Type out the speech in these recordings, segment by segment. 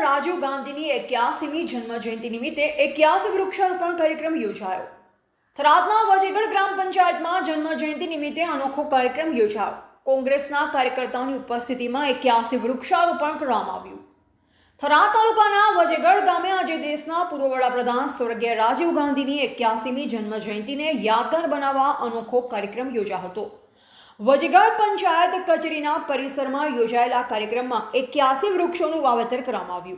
રાજીવ ગાંધીની 81મી જન્મજયંતિ નિમિત્તે 81 વૃક્ષારોપણ કાર્યક્રમ યોજાયો। થરાદના વજેગઢ ગ્રામ પંચાયતમાં જન્મજયંતિ નિમિત્તે અનોખો કાર્યક્રમ યોજાયો। કોંગ્રેસના કાર્યકર્તાઓની ઉપસ્થિતિમાં 81 વૃક્ષારોપણ કરવામાં આવ્યું। થરાદ તાલુકાના વજેગઢ ગામે આજે દેશના પૂર્વ વડાપ્રધાન સ્વર્ગીય રાજીવ ગાંધીની 81મી જન્મજયંતિને યાદગાર બનાવવા અનોખો કાર્યક્રમ યોજાયો હતો। વજેગઢ પંચાયત કચેરીના પરિસરમાં યોજાયેલા કાર્યક્રમમાં 81 વૃક્ષોનું વાવેતર કરવામાં આવ્યું।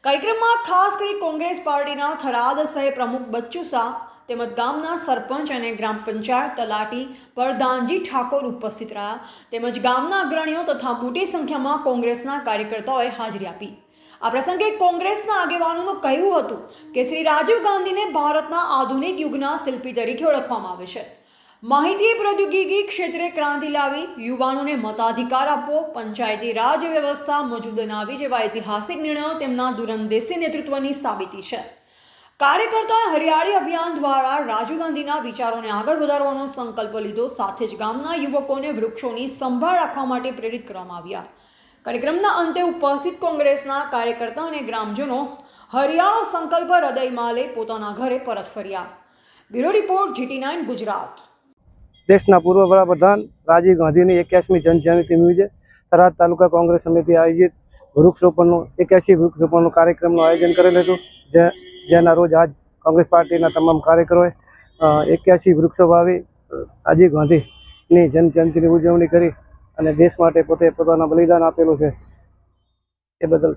કાર્યક્રમમાં ખાસ કરી કોંગ્રેસ પાર્ટીના થરાદ શહેર પ્રમુખ બચ્ચુ શાહ તેમજ ગામના સરપંચ અને ગ્રામ પંચાયત તલાટી પ્રધાનજી ઠાકોર ઉપસ્થિત રહ્યા તેમજ ગામના અગ્રણીઓ તથા મોટી સંખ્યામાં કોંગ્રેસના કાર્યકર્તાઓએ હાજરી આપી। આ પ્રસંગે કોંગ્રેસના આગેવાનોનું કહેવું હતું કે શ્રી રાજીવ ગાંધીને ભારતના આધુનિક યુગના શિલ્પી તરીકે ઓળખવામાં આવે છે। માહિતી પ્રૌદ્યોગિકી ક્ષેત્રે ક્રાંતિ લાવી, યુવાનોને મતાધિકાર આપવો, પંચાયતી રાજ વ્યવસ્થા મજબૂત બનાવવી જેવા ઐતિહાસિક નિર્ણયો તેમના દૂરંદેશી નેતૃત્વની સાબિતી છે। કાર્યકર્તાઓએ હરિયાળી અભિયાન દ્વારા રાજીવ ગાંધીના વિચારોને આગળ વધારવાનો સંકલ્પ લીધો। સાથે જ ગામના યુવકોને વૃક્ષોની સંભાળ રાખવા માટે પ્રેરિત કરવામાં આવ્યા। કાર્યક્રમના અંતે ઉપસ્થિત કોંગ્રેસના કાર્યકર્તા અને ગ્રામજનો હરિયાળો સંકલ્પ હૃદયમાં લઈ પોતાના ઘરે પરત ફર્યા। Bureau report GT9 Gujarat. देशना पूर्व वडाप्रधान राजीव गांधी ने 81મી जन्मजयंति निमित्ते थराद तालुका कांग्रेस समिति आयोजित वृक्षरोपण 81 वृक्षरोपण कार्यक्रम आयोजन करेल हतुं। जेना रोज आज कांग्रेस पार्टी तमाम कार्यकरोए 81 वृक्षो वावी राजीव गांधी ની જન્મજયંતિની ઉજવણી કરી અને દેશ માટે પોતે પોતાના બલિદાન આપેલું છે એ બદલ